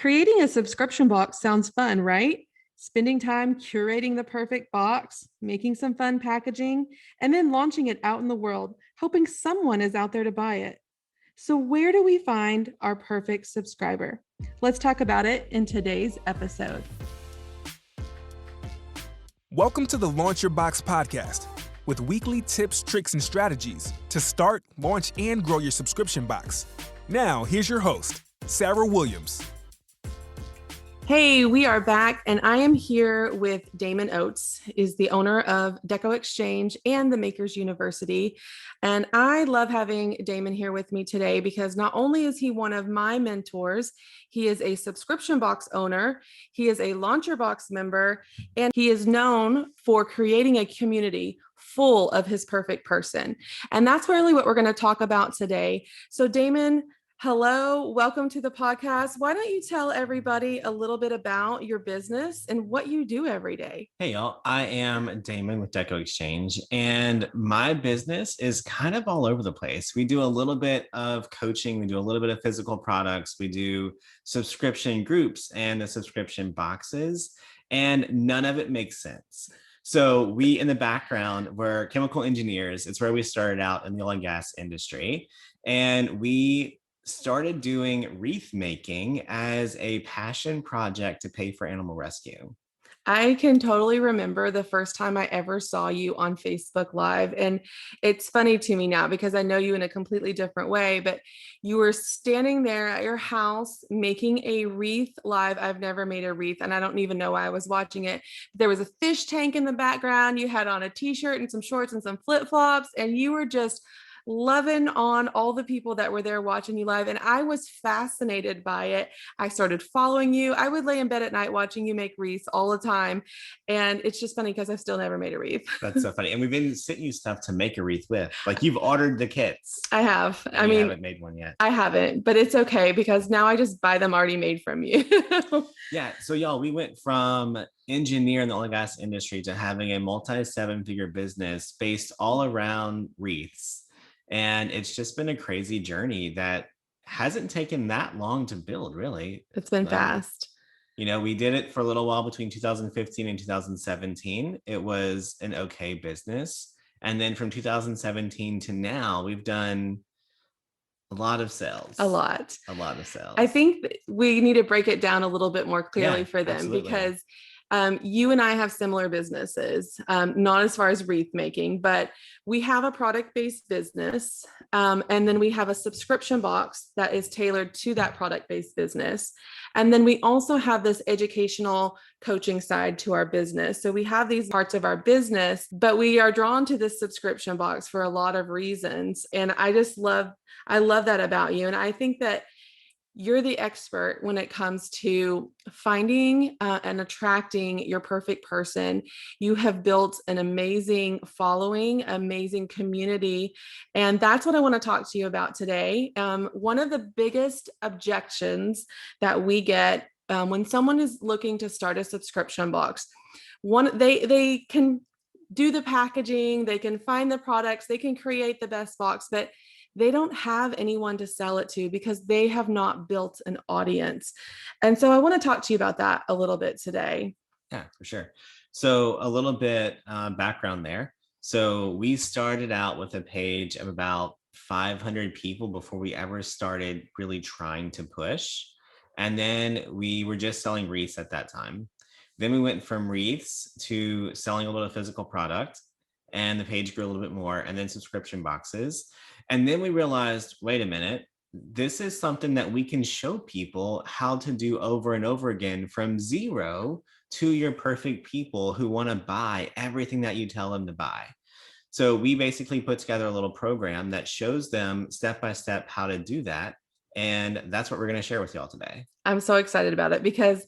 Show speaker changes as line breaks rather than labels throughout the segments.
Creating a subscription box sounds fun, right? Spending time curating the perfect box, making some fun packaging, and then launching it out in the world, hoping someone is out there to buy it. So, where do we find our perfect subscriber? Let's talk about it in today's episode.
Welcome to the Launch Your Box podcast with weekly tips, tricks, and strategies to start, launch, and grow your subscription box. Now, here's your host, Sarah Williams.
Hey, we are back, and I am here with Damon Oates, is the owner of Deco Exchange and the Makers University. And I love having Damon here with me today because not only is he one of my mentors, he is a subscription box owner, he is a Launcher Box member, and he is known for creating a community full of his perfect person. And that's really what we're going to talk about today. So Damon, hello, welcome to the podcast. Why don't you tell everybody a little bit about your business and what you do every day?
Hey, y'all. I am Damon with Deco Exchange, and my business is kind of all over the place. We do a little bit of coaching. We do a little bit of physical products. We do subscription groups and the subscription boxes, and none of it makes sense. So we, in the background, we're chemical engineers. It's where we started out in the oil and gas industry, and we started doing wreath making as a passion project to pay for animal rescue.
I can totally remember the first time I ever saw you on Facebook Live. And it's funny to me now because I know you in a completely different way, but you were standing there at your house making a wreath live. I've never made a wreath and I don't even know why I was watching it. There was a fish tank in the background. You had on a t-shirt and some shorts and some flip-flops, and you were just loving on all the people that were there watching you live. And I was fascinated by it. I started following you. I would lay in bed at night watching you make wreaths all the time. And it's just funny because I've still never made a wreath.
That's so funny. And we've been sending you stuff to make a wreath with. Like, you've ordered the kits.
I have.
I mean, haven't made one yet.
I haven't, but it's okay because now I just buy them already made from you.
Yeah. So y'all, we went from engineer in the oil and gas industry to having a multi-seven-figure business based all around wreaths. And it's just been a crazy journey that hasn't taken that long to build, really.
It's been fast.
You know, we did it for a little while between 2015 and 2017. It was an okay business. And then from 2017 to now, we've done a lot of sales.
A lot
of sales.
I think we need to break it down a little bit more clearly for them, absolutely. Because you and I have similar businesses, not as far as wreath making, but we have a product-based business. And then we have a subscription box that is tailored to that product-based business. And then we also have this educational coaching side to our business. So we have these parts of our business, but we are drawn to this subscription box for a lot of reasons. And I love that about you. And I think that you're the expert when it comes to finding and attracting your perfect person. You have built an amazing following, amazing community. And that's what I want to talk to you about today. One of the biggest objections that we get when someone is looking to start a subscription box, they can do the packaging, they can find the products, they can create the best box, but they don't have anyone to sell it to because they have not built an audience. And so I want to talk to you about that a little bit today.
Yeah, for sure. So a little bit background there. So we started out with a page of about 500 people before we ever started really trying to push. And then we were just selling wreaths at that time. Then we went from wreaths to selling a little physical product, and the page grew a little bit more, and then subscription boxes. And then we realized, wait a minute, this is something that we can show people how to do over and over again from zero to your perfect people who want to buy everything that you tell them to buy. So we basically put together a little program that shows them step by step how to do that. And that's what we're going to share with y'all today.
I'm so excited about it because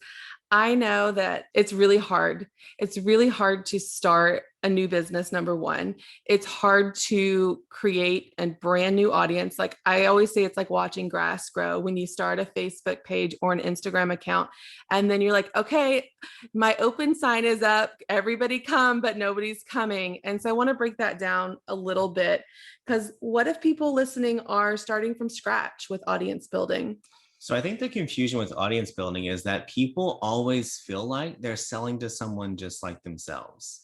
I know that it's really hard. It's really hard to start a new business, number one. It's hard to create a brand new audience. Like I always say, it's like watching grass grow when you start a Facebook page or an Instagram account. And then you're like, okay, my open sign is up. Everybody come, but nobody's coming. And so I want to break that down a little bit because what if people listening are starting from scratch with audience building?
So I think the confusion with audience building is that people always feel like they're selling to someone just like themselves.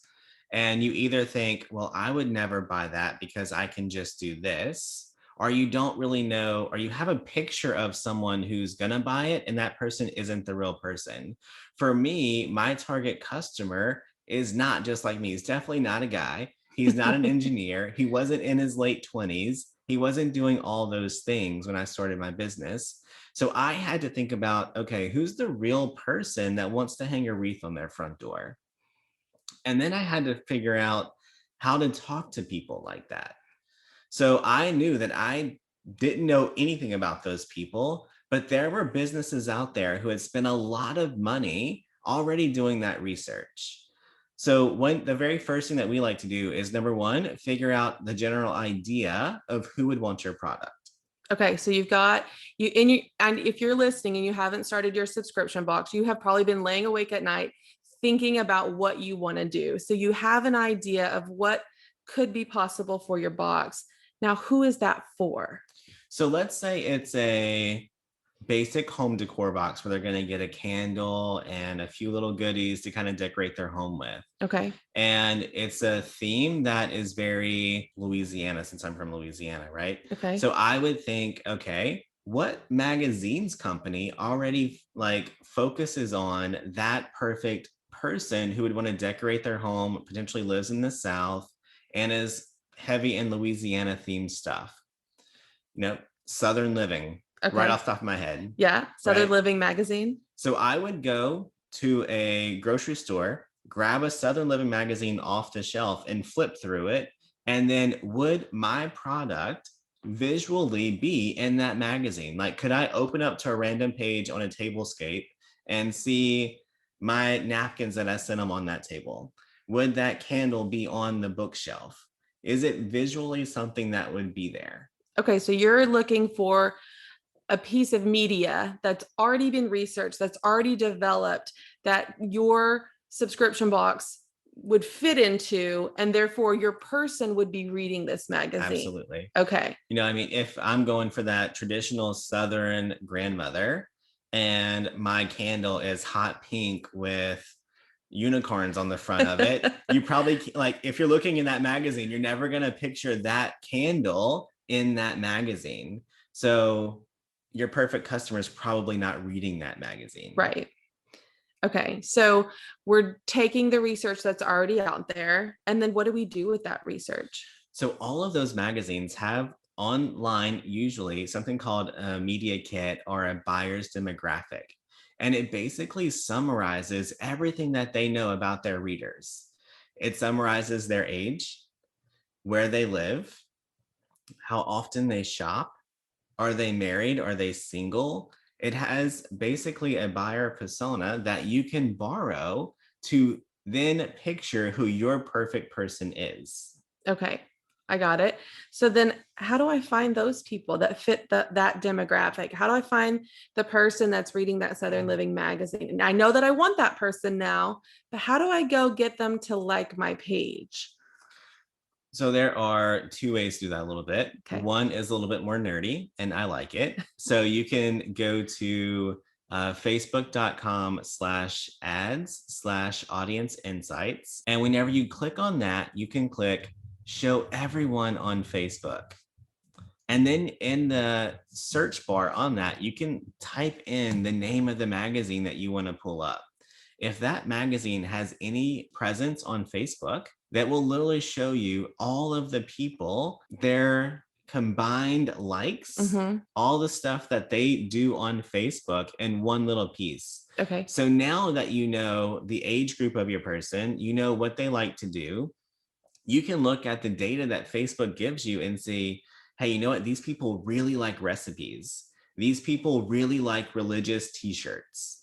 And you either think, well, I would never buy that because I can just do this, or you don't really know, or you have a picture of someone who's going to buy it and that person isn't the real person. For me, my target customer is not just like me. He's definitely not a guy. He's not an engineer. He wasn't in his late 20s. He wasn't doing all those things when I started my business. So I had to think about, okay, who's the real person that wants to hang a wreath on their front door? And then I had to figure out how to talk to people like that. So I knew that I didn't know anything about those people, but there were businesses out there who had spent a lot of money already doing that research. So the very first thing that we like to do is, number one, figure out the general idea of who would want your product.
Okay, so you've got and if you're listening and you haven't started your subscription box, you have probably been laying awake at night thinking about what you want to do. So you have an idea of what could be possible for your box. Now, who is that for?
So let's say it's a basic home decor box where they're going to get a candle and a few little goodies to kind of decorate their home with.
Okay.
And it's a theme that is very Louisiana, since I'm from Louisiana, right?
Okay.
So I would think, okay, what magazines company already like focuses on that perfect person who would want to decorate their home, potentially lives in the South, and is heavy in Louisiana themed stuff? Southern Living. Okay. Right off the top of my head.
Yeah. Southern Living magazine.
So I would go to a grocery store, grab a Southern Living magazine off the shelf and flip through it. And then would my product visually be in that magazine? Like, could I open up to a random page on a tablescape and see my napkins that I sent them on that table? Would that candle be on the bookshelf? Is it visually something that would be there?
Okay. So you're looking for a piece of media that's already been researched, that's already developed, that your subscription box would fit into, and therefore your person would be reading this magazine.
Absolutely.
Okay.
If I'm going for that traditional Southern grandmother and my candle is hot pink with unicorns on the front of it, you probably, like, if you're looking in that magazine, you're never going to picture that candle in that magazine. So your perfect customer is probably not reading that magazine.
Right. Okay. So we're taking the research that's already out there. And then what do we do with that research?
So all of those magazines have online usually something called a media kit or a buyer's demographic. And it basically summarizes everything that they know about their readers. It summarizes their age, where they live, how often they shop, are they married, are they single? It has basically a buyer persona that you can borrow to then picture who your perfect person is.
Okay, I got it. So then how do I find those people that fit that demographic? How do I find the person that's reading that Southern Living magazine? And I know that I want that person now, but how do I go get them to like my page?
So there are two ways to do that a little bit.
Okay.
One is a little bit more nerdy, and I like it. So you can go to facebook.com/ads/audience insights. And whenever you click on that, you can click show everyone on Facebook. And then in the search bar on that, you can type in the name of the magazine that you want to pull up. If that magazine has any presence on Facebook, that will literally show you all of the people, their combined likes, all the stuff that they do on Facebook in one little piece.
Okay.
So now that you know the age group of your person, you know what they like to do, you can look at the data that Facebook gives you and see, hey, you know what? These people really like recipes. These people really like religious t-shirts.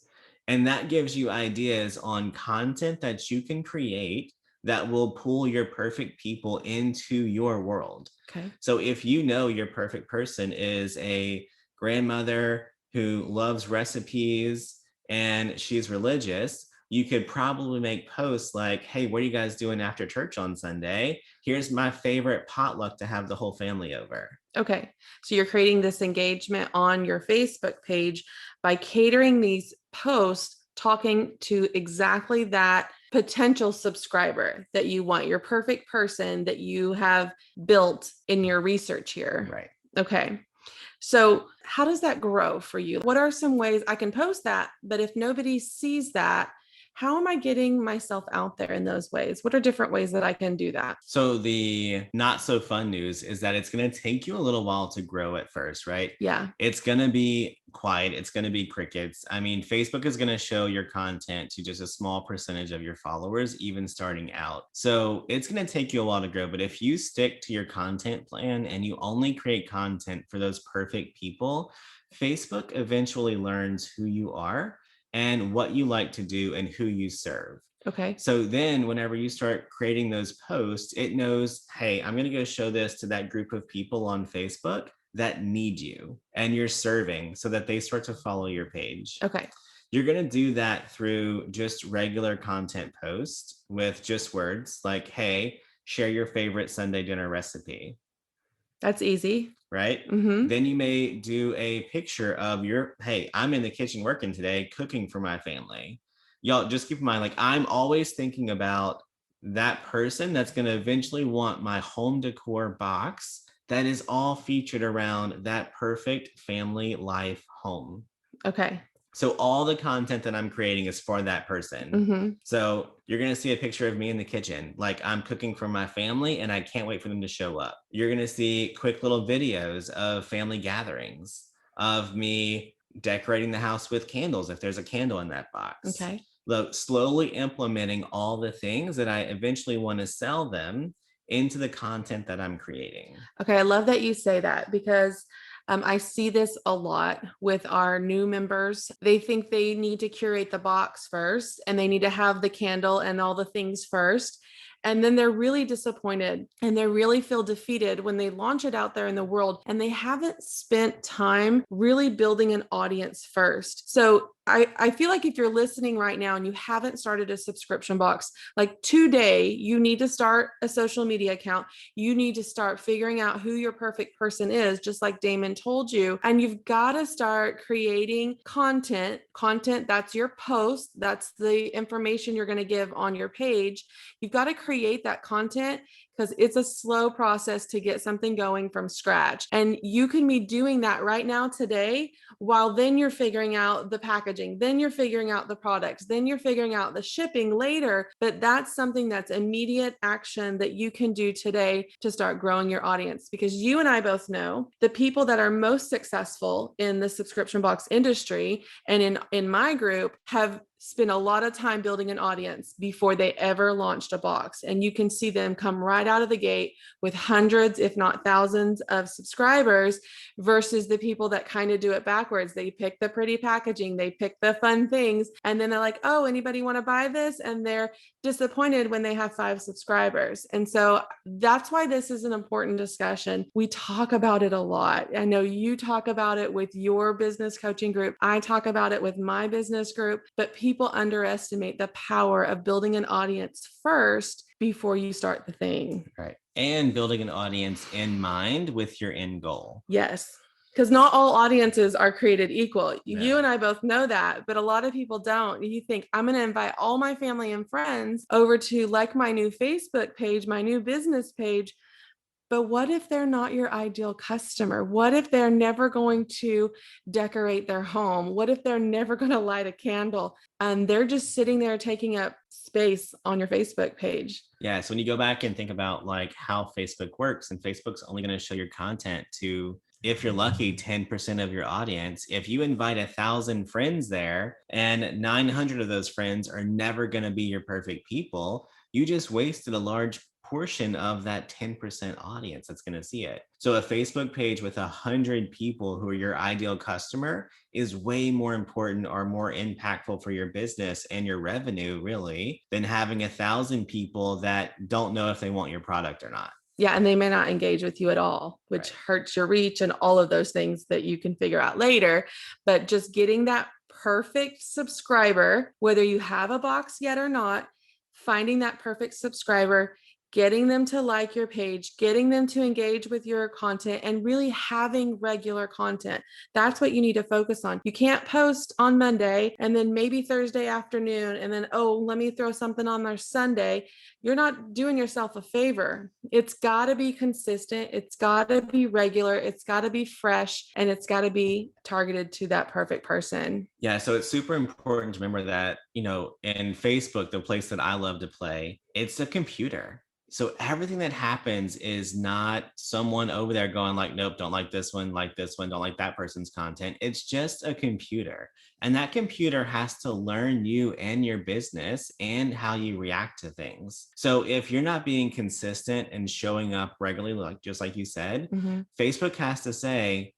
And that gives you ideas on content that you can create that will pull your perfect people into your world.
Okay.
So if you know your perfect person is a grandmother who loves recipes and she's religious, you could probably make posts like, hey, what are you guys doing after church on Sunday? Here's my favorite potluck to have the whole family over.
Okay. So you're creating this engagement on your Facebook page by catering these posts, talking to exactly that potential subscriber that you want, your perfect person that you have built in your research here.
Right.
Okay. So how does that grow for you? What are some ways I can post that? But if nobody sees that, how am I getting myself out there in those ways? What are different ways that I can do that?
So the not so fun news is that it's going to take you a little while to grow at first, right?
Yeah.
It's going to be quiet. It's going to be crickets. I mean, Facebook is going to show your content to just a small percentage of your followers, even starting out. So it's going to take you a while to grow. But if you stick to your content plan and you only create content for those perfect people, Facebook eventually learns who you are and what you like to do and who you serve.
Okay.
So then whenever you start creating those posts, it knows, hey, I'm going to go show this to that group of people on Facebook that need you and you're serving, so that they start to follow your page.
Okay.
You're going to do that through just regular content posts with just words like, hey, share your favorite Sunday dinner recipe.
That's easy.
Right?
Mm-hmm.
Then you may do a picture of your, hey, I'm in the kitchen working today, cooking for my family. Y'all just keep in mind, like, I'm always thinking about that person that's going to eventually want my home decor box that is all featured around that perfect family life home.
Okay.
So all the content that I'm creating is for that person.
Mm-hmm.
So you're going to see a picture of me in the kitchen, like I'm cooking for my family and I can't wait for them to show up. You're going to see quick little videos of family gatherings, of me decorating the house with candles if there's a candle in that box.
Okay.
Slowly implementing all the things that I eventually want to sell them into the content that I'm creating.
Okay. I love that you say that, because I see this a lot with our new members. They think they need to curate the box first and they need to have the candle and all the things first. And then they're really disappointed and they really feel defeated when they launch it out there in the world and they haven't spent time really building an audience first. So I feel like if you're listening right now and you haven't started a subscription box, like today, you need to start a social media account. You need to start figuring out who your perfect person is, just like Damon told you. And you've got to start creating content. That's your post. That's the information you're going to give on your page. You've got to create that content, because it's a slow process to get something going from scratch. And you can be doing that right now today, while then you're figuring out the packaging, then you're figuring out the products, then you're figuring out the shipping later. But that's something that's immediate action that you can do today to start growing your audience. Because you and I both know the people that are most successful in the subscription box industry and in my group have spent a lot of time building an audience before they ever launched a box. And you can see them come right out of the gate with hundreds, if not thousands of subscribers, versus the people that kind of do it backwards. They pick the pretty packaging, they pick the fun things, and then they're like, oh, anybody want to buy this? And they're disappointed when they have 5 subscribers. And so that's why this is an important discussion. We talk about it a lot. I know you talk about it with your business coaching group. I talk about it with my business group, but people underestimate the power of building an audience first before you start the thing.
Right. And building an audience in mind with your end goal.
Yes. Because not all audiences are created equal.
No.
You and I both know that, but a lot of people don't. You think, I'm going to invite all my family and friends over to like my new Facebook page, my new business page. But what if they're not your ideal customer? What if they're never going to decorate their home? What if they're never going to light a candle? And they're just sitting there taking up space on your Facebook page.
Yeah. So when you go back and think about like how Facebook works, and Facebook's only going to show your content to, if you're lucky, 10% of your audience. If you invite 1,000 friends there and 900 of those friends are never going to be your perfect people, you just wasted a large portion of that 10% audience that's going to see it. So a Facebook page with 100 people who are your ideal customer is way more important or more impactful for your business and your revenue, really, than having 1,000 people that don't know if they want your product or not.
Yeah. And they may not engage with you at all, which hurts your reach and all of those things that you can figure out later. But just getting that perfect subscriber, whether you have a box yet or not, finding that perfect subscriber, getting them to like your page, getting them to engage with your content, and really having regular content. That's what you need to focus on. You can't post on Monday and then maybe Thursday afternoon and then, oh, let me throw something on there Sunday. You're not doing yourself a favor. It's got to be consistent. It's got to be regular. It's got to be fresh, and it's got to be targeted to that perfect person.
Yeah, so it's super important to remember that, in Facebook, the place that I love to play, it's a computer. So everything that happens is not someone over there going like, nope, don't like this one, don't like that person's content. It's just a computer. And that computer has to learn you and your business and how you react to things. So if you're not being consistent and showing up regularly, just like you said, Facebook has to say,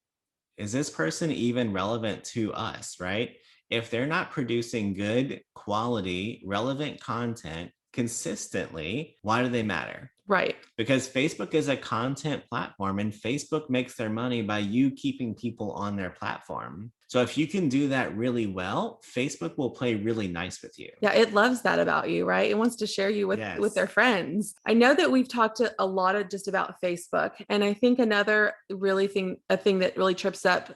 is this person even relevant to us, right? If they're not producing good quality, relevant content consistently, why do they matter?
Right.
Because Facebook is a content platform, and Facebook makes their money by you keeping people on their platform. So if you can do that really well, Facebook will play really nice with you.
Yeah, it loves that about you, right? It wants to share you with their friends. I know that we've talked a lot of just about Facebook, and I think another thing that really trips up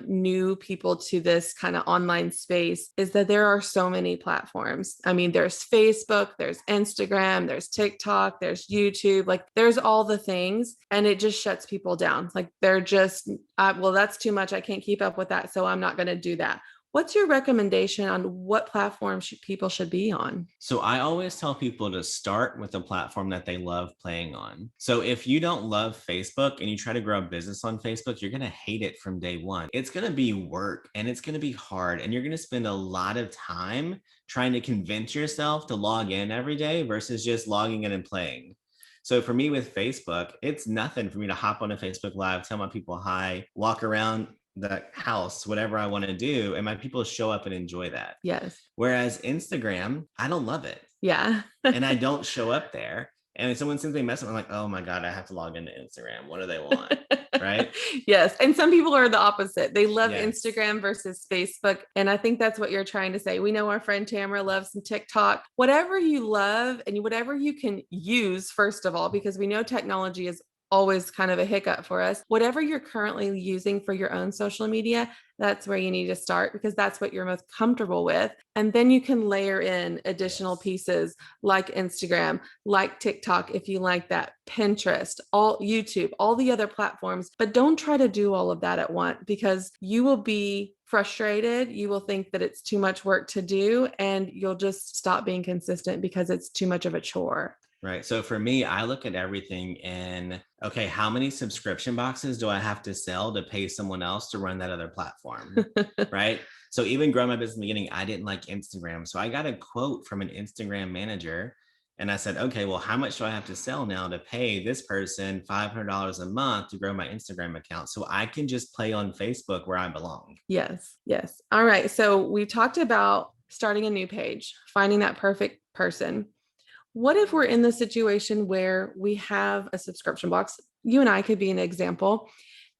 new people to this kind of online space is that there are so many platforms. I mean, there's Facebook, there's Instagram, there's TikTok, there's YouTube, like there's all the things, and it just shuts people down. Like they're just, well, that's too much. I can't keep up with that, so I'm not going to do that. What's your recommendation on what platform people should be on?
So I always tell people to start with a platform that they love playing on. So if you don't love Facebook and you try to grow a business on Facebook, you're going to hate it from day one. It's going to be work, and it's going to be hard, and you're going to spend a lot of time trying to convince yourself to log in every day versus just logging in and playing. So for me with Facebook, it's nothing for me to hop on a Facebook Live, tell my people hi, walk around the house, whatever I want to do, and my people show up and enjoy that.
Yes.
Whereas Instagram, I don't love it.
Yeah.
And I don't show up there. And if someone sends me a message, I'm like, oh my God, I have to log into Instagram. What do they want? Right?
Yes. And some people are the opposite. They love Instagram versus Facebook. And I think that's what you're trying to say. We know our friend Tamara loves some TikTok. Whatever you love and whatever you can use, first of all, because we know technology is always kind of a hiccup for us. Whatever you're currently using for your own social media, that's where you need to start, because that's what you're most comfortable with. And then you can layer in additional pieces like Instagram, like TikTok, if you like that, Pinterest, all YouTube, all the other platforms. But don't try to do all of that at once, because you will be frustrated. You will think that it's too much work to do, and you'll just stop being consistent because it's too much of a chore.
Right. So for me, I look at everything in, okay, how many subscription boxes do I have to sell to pay someone else to run that other platform? Right. So even growing my business in the beginning, I didn't like Instagram. So I got a quote from an Instagram manager, and I said, okay, well, how much do I have to sell now to pay this person $500 a month to grow my Instagram account so I can just play on Facebook where I belong?
Yes. Yes. All right. So we talked about starting a new page, finding that perfect person. What if we're in the situation where we have a subscription box? You and I could be an example,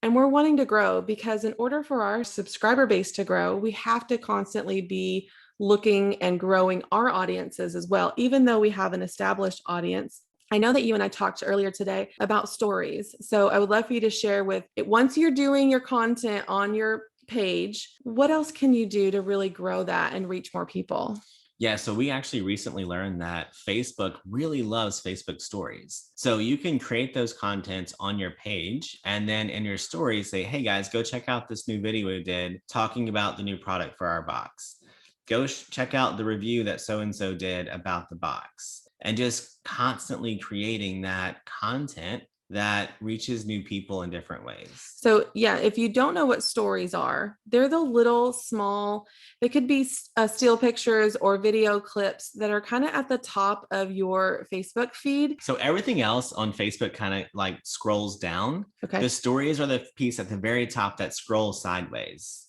and we're wanting to grow, because in order for our subscriber base to grow, we have to constantly be looking and growing our audiences as well, even though we have an established audience. I know that you and I talked earlier today about stories. So I would love for you to share with it, once you're doing your content on your page, what else can you do to really grow that and reach more people?
Yeah, so we actually recently learned that Facebook really loves Facebook stories. So you can create those contents on your page, and then in your stories say, hey guys, go check out this new video we did talking about the new product for our box. Go check out the review that so-and-so did about the box. And just constantly creating that content that reaches new people in different ways.
So yeah, if you don't know what stories are, they're the little small, they could be still pictures or video clips that are kind of at the top of your Facebook feed.
So everything else on Facebook kind of like scrolls down.
Okay.
The stories are the piece at the very top that scrolls sideways.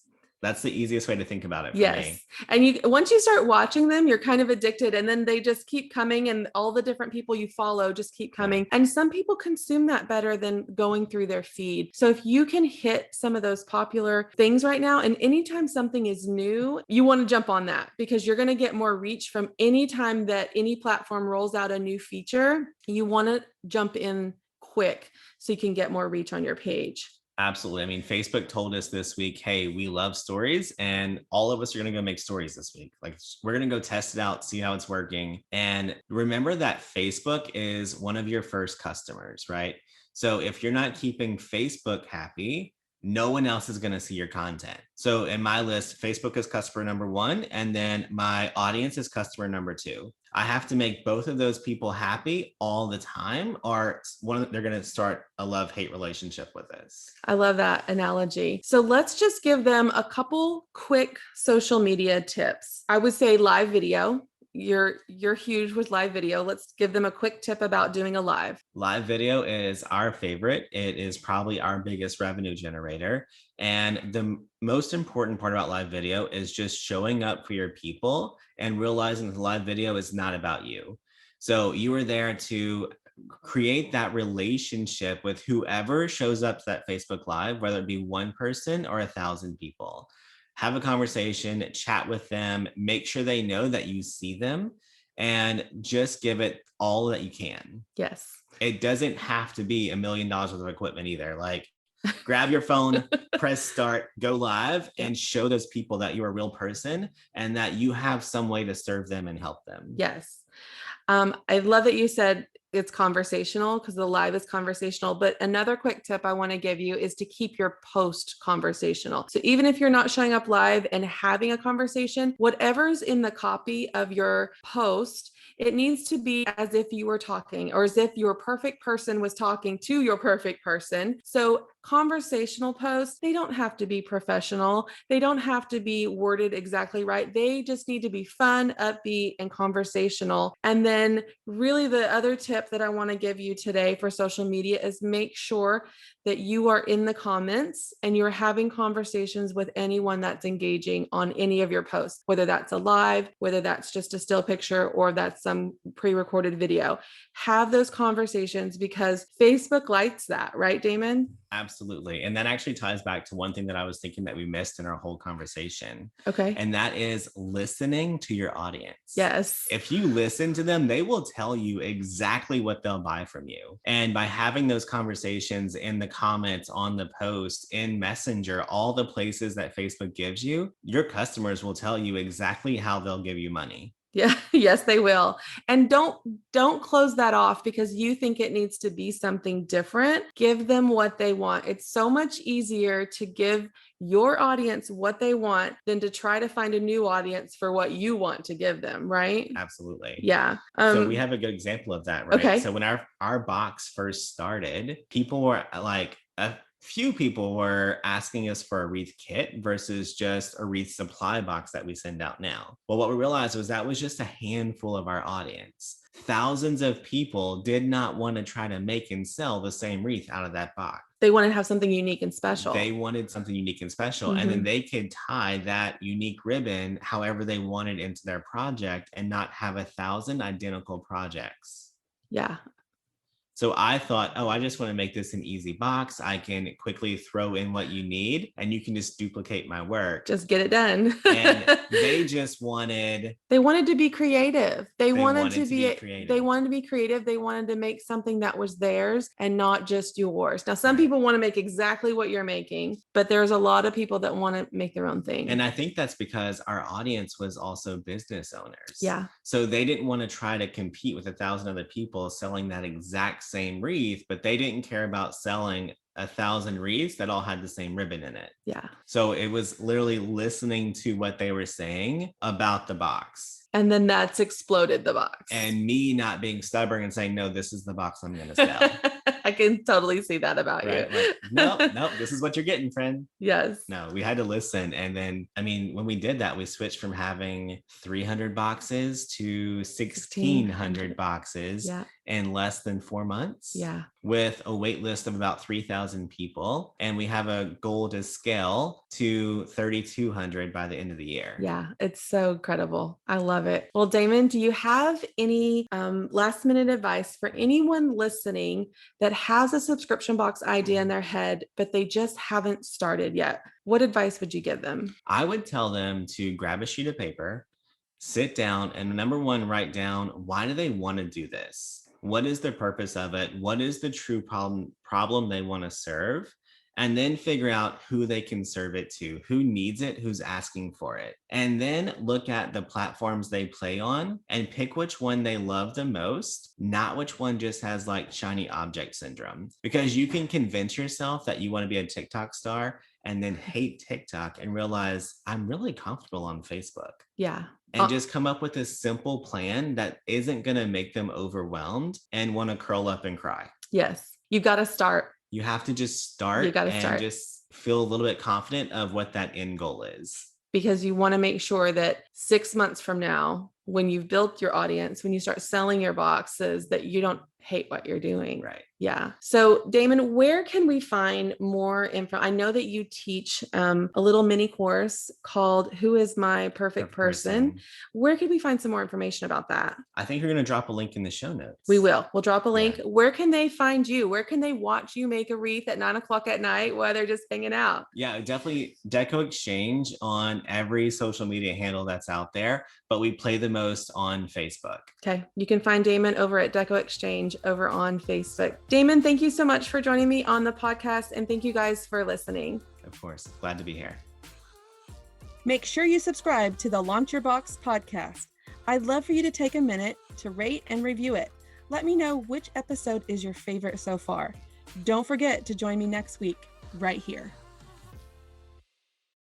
That's the easiest way to think about it for
Yes.
me.
And once you start watching them, you're kind of addicted, and then they just keep coming, and all the different people you follow just keep coming. Yeah. And some people consume that better than going through their feed. So if you can hit some of those popular things right now, and anytime something is new, you want to jump on that, because you're going to get more reach from any time that any platform rolls out a new feature. You want to jump in quick so you can get more reach on your page.
Absolutely. I mean, Facebook told us this week, hey, we love stories, and all of us are going to go make stories this week. Like, we're going to go test it out, see how it's working. And remember that Facebook is one of your first customers, right? So if you're not keeping Facebook happy, no one else is going to see your content. So in my list, Facebook is customer number 1, and then my audience is customer number 2. I have to make both of those people happy all the time, or they're going to start a love-hate relationship with us.
I love that analogy. So let's just give them a couple quick social media tips. I would say live video. You're huge with live video. Let's give them a quick tip about doing a live.
Live video is our favorite. It is probably our biggest revenue generator. And the most important part about live video is just showing up for your people and realizing that the live video is not about you. So you are there to create that relationship with whoever shows up to that Facebook Live, whether it be one person or 1,000 people. Have a conversation, chat with them, make sure they know that you see them, and just give it all that you can.
Yes.
It doesn't have to be $1 million worth of equipment either. Like, grab your phone, press start, go live, and show those people that you're a real person and that you have some way to serve them and help them.
Yes. I love that you said it's conversational, because the live is conversational. But another quick tip I want to give you is to keep your post conversational. So even if you're not showing up live and having a conversation, whatever's in the copy of your post, it needs to be as if you were talking, or as if your perfect person was talking to your perfect person. So conversational posts, they don't have to be professional. They don't have to be worded exactly right. They just need to be fun, upbeat, and conversational. And then really the other tip that I want to give you today for social media is make sure that you are in the comments and you're having conversations with anyone that's engaging on any of your posts, whether that's a live, whether that's just a still picture, or that's some pre-recorded video. Have those conversations, because Facebook likes that, right, Damon?
Absolutely. And that actually ties back to one thing that I was thinking that we missed in our whole conversation.
Okay.
And that is listening to your audience.
Yes.
If you listen to them, they will tell you exactly what they'll buy from you. And by having those conversations in the comments, on the post, in Messenger, all the places that Facebook gives you, your customers will tell you exactly how they'll give you money.
Yeah, yes, they will. And don't close that off because you think it needs to be something different. Give them what they want. It's so much easier to give your audience what they want than to try to find a new audience for what you want to give them, right?
Absolutely.
Yeah.
So we have a good example of that, right?
Okay.
So when our box first started, people were like, few people were asking us for a wreath kit versus just a wreath supply box that we send out now. Well, what we realized was that was just a handful of our audience. Thousands of people did not want to try to make and sell the same wreath out of that box.
They want to have something unique and special.
They wanted something unique and special. And then they could tie that unique ribbon however they wanted into their project and not have 1,000 identical projects.
Yeah.
So I thought, oh, I just want to make this an easy box. I can quickly throw in what you need and you can just duplicate my work.
Just get it done.
And they just wanted...
They wanted to be creative. They wanted to be
creative.
They wanted to be creative. They wanted to make something that was theirs and not just yours. Now, some people want to make exactly what you're making, but there's a lot of people that want to make their own thing.
And I think that's because our audience was also business owners.
Yeah.
So they didn't want to try to compete with 1,000 other people selling that exact same wreath, but they didn't care about selling 1,000 wreaths that all had the same ribbon in it.
Yeah.
So it was literally listening to what they were saying about the box.
And then that's exploded the box.
And me not being stubborn and saying, no, this is the box I'm going to sell.
I can totally see that about you.
Like, nope, this is what you're getting, friend.
Yes.
No, we had to listen. And then, I mean, when we did that, we switched from having 300 boxes to 1,600 boxes in less than 4 months.
Yeah.
With a wait list of about 3,000 people. And we have a goal to scale to 3,200 by the end of the year.
Yeah, it's so incredible. I love it. Well, Damon, do you have any last minute advice for anyone listening that has a subscription box idea in their head, but they just haven't started yet? What advice would you give them?
I would tell them to grab a sheet of paper, sit down, and number one, write down, why do they want to do this? What is the purpose of it? What is the true problem they want to serve? And then figure out who they can serve it to, who needs it, who's asking for it. And then look at the platforms they play on and pick which one they love the most, not which one just has like shiny object syndrome. Because you can convince yourself that you want to be a TikTok star and then hate TikTok and realize I'm really comfortable on Facebook.
Yeah.
And just come up with a simple plan that isn't going to make them overwhelmed and want to curl up and cry.
Yes. You got to start.
You have to just start and just feel a little bit confident of what that end goal is.
Because you want to make sure that 6 months from now, when you've built your audience, when you start selling your boxes, that you don't hate what you're doing.
Right.
Yeah. So Damon, where can we find more info? I know that you teach a little mini course called Who is My Perfect Person? Where can we find some more information about that?
I think you're going to drop a link in the show notes.
We will. We'll drop a link. Yeah. Where can they find you? Where can they watch you make a wreath at 9:00 at night while they're just hanging out?
Yeah, definitely Deco Exchange on every social media handle that's out there, but we play the most on Facebook.
Okay. You can find Damon over at Deco Exchange over on Facebook. Damon, thank you so much for joining me on the podcast, and thank you guys for listening.
Of course. Glad to be here.
Make sure you subscribe to the Launch Your Box podcast. I'd love for you to take a minute to rate and review it. Let me know which episode is your favorite so far. Don't forget to join me next week right here.